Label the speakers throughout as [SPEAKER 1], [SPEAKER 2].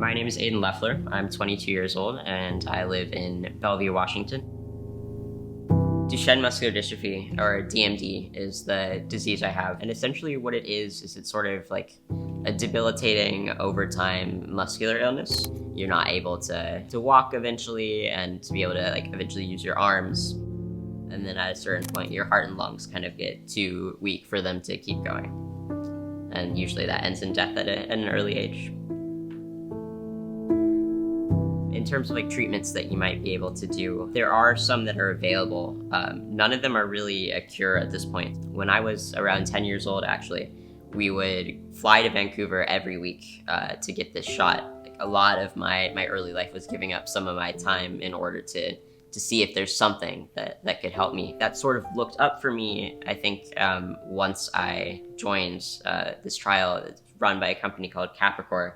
[SPEAKER 1] My name is Aidan Leffler. I'm 22 years old and I live in Bellevue, Washington. Duchenne Muscular Dystrophy, or DMD, is the disease I have. And essentially what it is it's sort of like a debilitating over time muscular illness. You're not able to walk eventually and to be able to eventually use your arms. And then at a certain point, your heart and lungs kind of get too weak for them to keep going. And usually that ends in death at an early age. In terms of treatments that you might be able to do, there are some that are available. None of them are really a cure at this point. When I was around 10 years old, actually, we would fly to Vancouver every week to get this shot. A lot of my early life was giving up some of my time in order to see if there's something that could help me. That sort of looked up for me, I think, once I joined this trial run by a company called Capricor.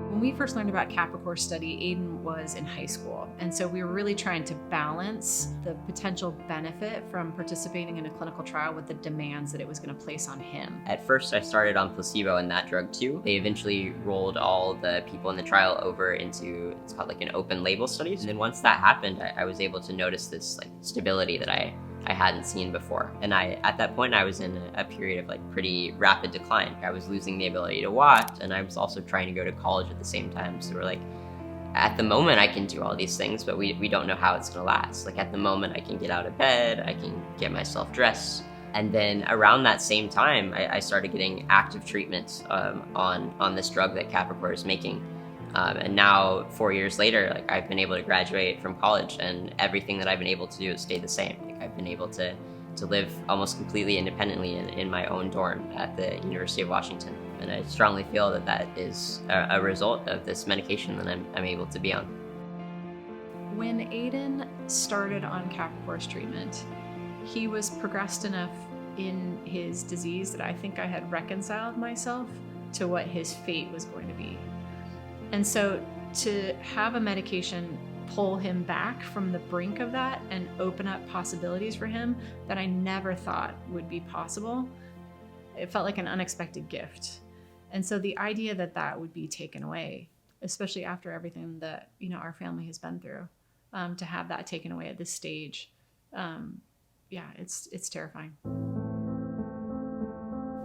[SPEAKER 2] When we first learned about Capricor study, Aidan was in high school. And so we were really trying to balance the potential benefit from participating in a clinical trial with the demands that it was going to place on him.
[SPEAKER 1] At first, I started on placebo and that drug too. They eventually rolled all the people in the trial over into, it's called an open label studies. And then once that happened, I was able to notice this stability that I hadn't seen before. And at that point, I was in a period of pretty rapid decline. I was losing the ability to walk, and I was also trying to go to college at the same time. So we're at the moment I can do all these things, but we don't know how it's gonna last. At the moment I can get out of bed, I can get myself dressed. And then around that same time, I started getting active treatments on this drug that Capricor is making. And now 4 years later, I've been able to graduate from college and everything that I've been able to do has stayed the same. I've been able to live almost completely independently in my own dorm at the University of Washington. And I strongly feel that is a result of this medication that I'm able to be on.
[SPEAKER 2] When Aidan started on Capricor's treatment, he was progressed enough in his disease that I think I had reconciled myself to what his fate was going to be. And so to have a medication pull him back from the brink of that and open up possibilities for him that I never thought would be possible, it felt like an unexpected gift. And so the idea that would be taken away, especially after everything that our family has been through, to have that taken away at this stage, it's terrifying.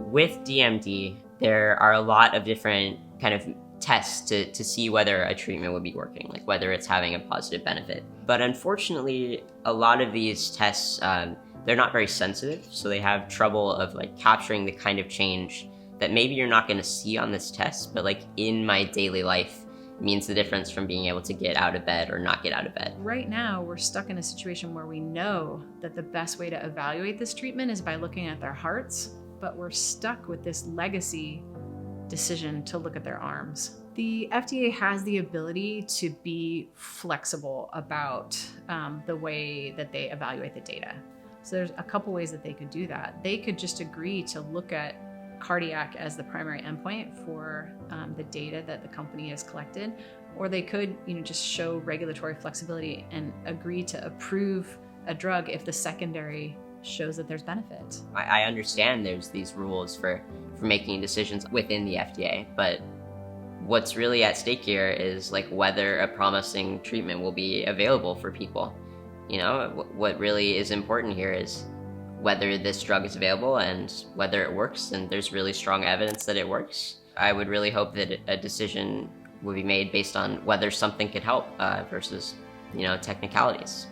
[SPEAKER 1] With DMD, there are a lot of different kind of tests to see whether a treatment would be working, whether it's having a positive benefit. But unfortunately, a lot of these tests, they're not very sensitive, so they have trouble of capturing the kind of change that maybe you're not going to see on this test, but in my daily life means the difference from being able to get out of bed or not get out of bed.
[SPEAKER 2] Right now, we're stuck in a situation where we know that the best way to evaluate this treatment is by looking at their hearts, but we're stuck with this legacy decision to look at their arms. The FDA has the ability to be flexible about the way that they evaluate the data. So there's a couple ways that they could do that. They could just agree to look at cardiac as the primary endpoint for the data that the company has collected, or they could just show regulatory flexibility and agree to approve a drug if the secondary shows that there's benefit.
[SPEAKER 1] I understand there's these rules for making decisions within the FDA, but what's really at stake here is whether a promising treatment will be available for people. What really is important here is whether this drug is available and whether it works, and there's really strong evidence that it works. I would really hope that a decision will be made based on whether something could help versus technicalities.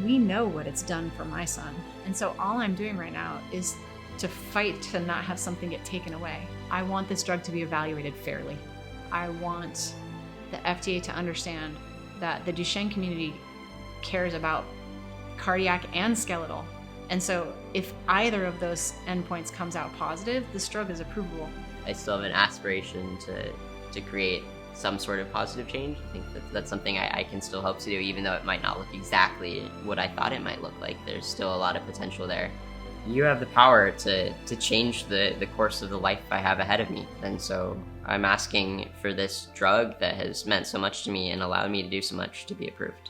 [SPEAKER 2] We know what it's done for my son. And so all I'm doing right now is to fight to not have something get taken away. I want this drug to be evaluated fairly. I want the FDA to understand that the Duchenne community cares about cardiac and skeletal. And so if either of those endpoints comes out positive, this drug is approvable.
[SPEAKER 1] I still have an aspiration to create some sort of positive change. I think that's something I can still hope to do, even though it might not look exactly what I thought it might look like. There's still a lot of potential there. You have the power to change the course of the life I have ahead of me. And so I'm asking for this drug that has meant so much to me and allowed me to do so much to be approved.